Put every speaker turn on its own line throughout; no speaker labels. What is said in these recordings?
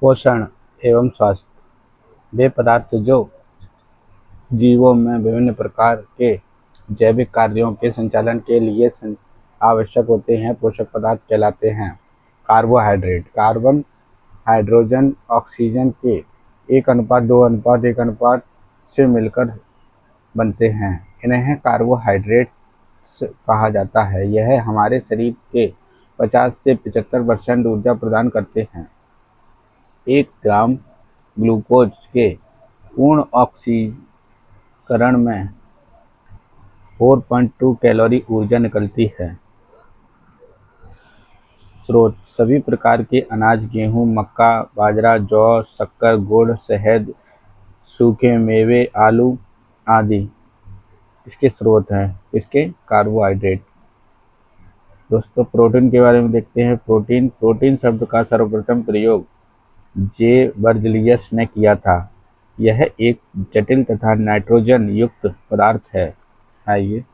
पोषण एवं स्वास्थ्य वे पदार्थ जो जीवों में विभिन्न प्रकार के जैविक कार्यों के संचालन के लिए आवश्यक होते हैं, पोषक पदार्थ कहलाते हैं। कार्बोहाइड्रेट कार्बन, हाइड्रोजन, ऑक्सीजन के 1:2:1 से मिलकर बनते हैं। इन्हें कार्बोहाइड्रेट्स कहा जाता है। यह हमारे शरीर के 50 से 75% ऊर्जा प्रदान करते हैं। 1 ग्राम ग्लूकोज के पूर्ण ऑक्सीकरण में 4.2 कैलोरी ऊर्जा निकलती है। स्रोत: सभी प्रकार के अनाज, गेहूँ, मक्का, बाजरा, जौ, शक्कर, गुड़, शहद, सूखे मेवे, आलू आदि इसके स्रोत हैं। इसके कार्बोहाइड्रेट। दोस्तों, प्रोटीन के बारे में देखते हैं। प्रोटीन शब्द का सर्वप्रथम प्रयोग जे बर्ज़लियस ने किया था। यह एक जटिल तथा नाइट्रोजन युक्त पदार्थ है। आइए,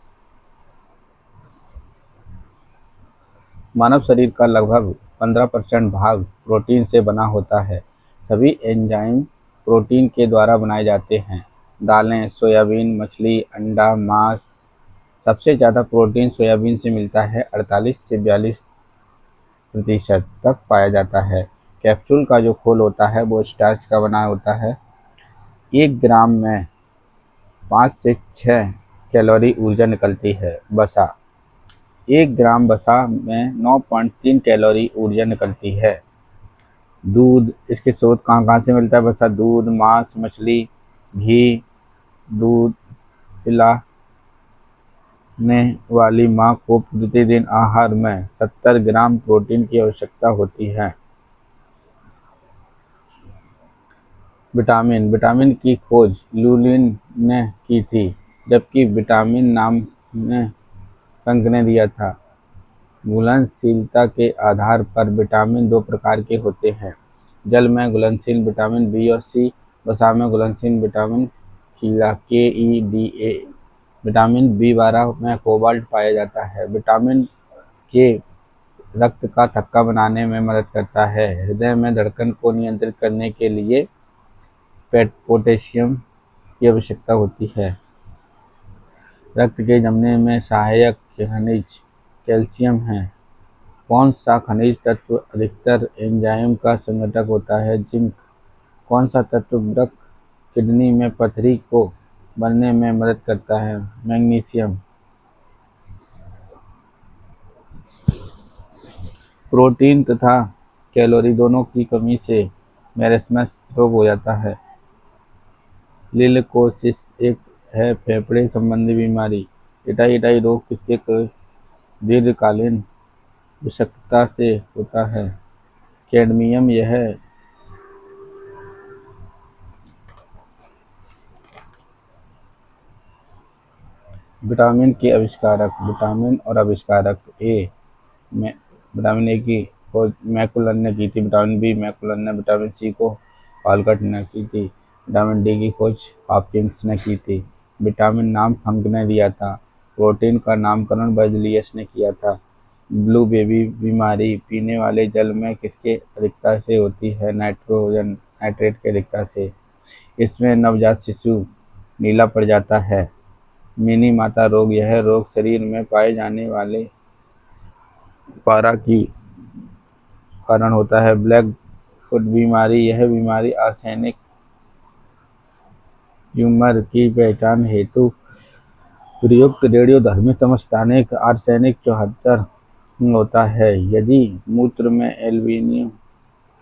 मानव शरीर का लगभग 15% भाग प्रोटीन से बना होता है। सभी एंजाइम प्रोटीन के द्वारा बनाए जाते हैं। दालें, सोयाबीन, मछली, अंडा, मांस। सबसे ज़्यादा प्रोटीन सोयाबीन से मिलता है, 48 से 42% तक पाया जाता है। कैप्सूल का जो खोल होता है वो स्टार्च का बना होता है। 1 ग्राम में 5 से 6 कैलोरी ऊर्जा निकलती है। वसा: 1 ग्राम वसा में 9.3 कैलोरी ऊर्जा निकलती है। दूध: इसके स्रोत कहाँ कहाँ से मिलता है वसा? दूध, मांस, मछली, घी। दूध पिलाने वाली माँ को प्रतिदिन आहार में 70 ग्राम प्रोटीन की आवश्यकता होती है। विटामिन की खोज लुलिन ने की थी, जबकि विटामिन नाम ने कंक ने दिया था। घुलनशीलता के आधार पर विटामिन 2 प्रकार के होते हैं। जल में घुलनशील विटामिन बी और सी, वसा में घुलनशील विटामिन के, विटामिन बी12 में कोबाल्ट पाया जाता है। विटामिन के रक्त का थक्का बनाने में मदद करता है। हृदय में धड़कन को नियंत्रित करने के लिए पोटेशियम की आवश्यकता होती है। रक्त के जमने में सहायक खनिज कैल्शियम है। कौन सा खनिज तत्व अधिकतर एंजाइम का संघटक होता है? जिंक। कौन सा तत्व वृक्क, किडनी में पथरी को बनने में मदद करता है? मैग्नीशियम। प्रोटीन तथा कैलोरी दोनों की कमी से मैरेस्मस रोग हो जाता है। लिलकोसिस एक है फेफड़े संबंधी बीमारी। इटाई रोग किसके दीर्घकालीन विषाक्तता से होता है? कैडमियम। यह विटामिन के आविष्कारक। विटामिन और आविष्कारक। विटामिन ए की खोज मैकुलर ने की थी। विटामिन बी मैकुलर ने। विटामिन सी को वालकॉट ने की थी। विटामिन डी की खोज हॉपकिंस ने की थी। विटामिन नाम फंक ने दिया था। प्रोटीन का नामकरण बर्ज़लियस ने किया था। ब्लू बेबी बीमारी पीने वाले जल में किसके अधिकता से होती है? नाइट्रेट की अधिकता से। इसमें नवजात शिशु नीला पड़ जाता है। मिनी माता रोग, यह रोग शरीर में पाए जाने वाले पारा की कारण होता है। ब्लैक फुट बीमारी, यह बीमारी आर्सेनिक ट्यूमर की पहचान हेतु प्रयुक्त रेडियोधर्मी समस्थानिक आर्सेनिक 74 होता है। यदि मूत्र में एल्यूमिनियम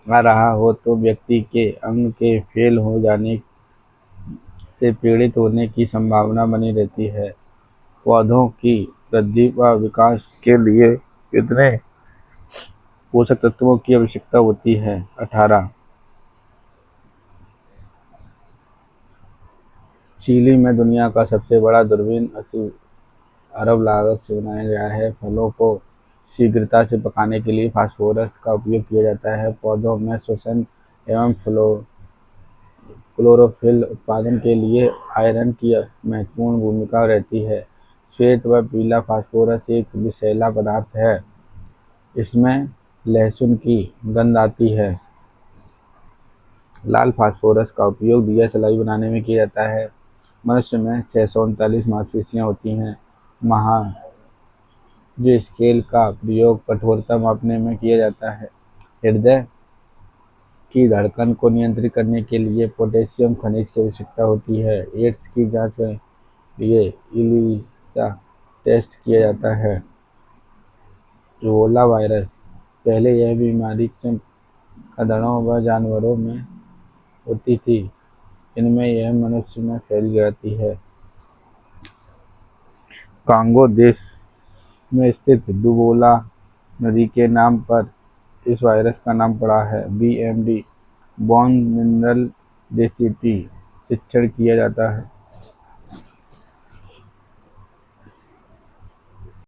आ रहा हो तो व्यक्ति के अंग के फेल हो जाने से पीड़ित होने की संभावना बनी रहती है। पौधों की वृद्धि व विकास के लिए कितने पोषक तत्वों की आवश्यकता होती है? 18। चिली में दुनिया का सबसे बड़ा दूरबीन 80 अरब लागत से बनाया गया है। फलों को शीघ्रता से पकाने के लिए फास्फोरस का उपयोग किया जाता है। पौधों में श्वसन एवं क्लोरोफिल उत्पादन के लिए आयरन की महत्वपूर्ण भूमिका रहती है। श्वेत व पीला फास्फोरस एक विषैला पदार्थ है। इसमें लहसुन की गंध आती है। लाल फास्फोरस का उपयोग दिया सलाई बनाने में किया जाता है। मनुष्य में 639 मांसपेशियां होती हैं। जो स्केल का प्रयोग कठोरता मापने में किया जाता है। हृदय की धड़कन को नियंत्रित करने के लिए पोटेशियम खनिज की आवश्यकता होती है। एड्स की जांच के लिए इलिसा टेस्ट किया जाता है। इबोला वायरस, पहले यह बीमारी चमगादड़ों व जानवरों में होती थी, इनमें यह मनुष्य में फैल जाती है। कांगो देश में स्थित दुबोला नदी के नाम पर इस वायरस का नाम पड़ा है। BMD बोन मिनरल डेंसिटी शिक्षण किया जाता है।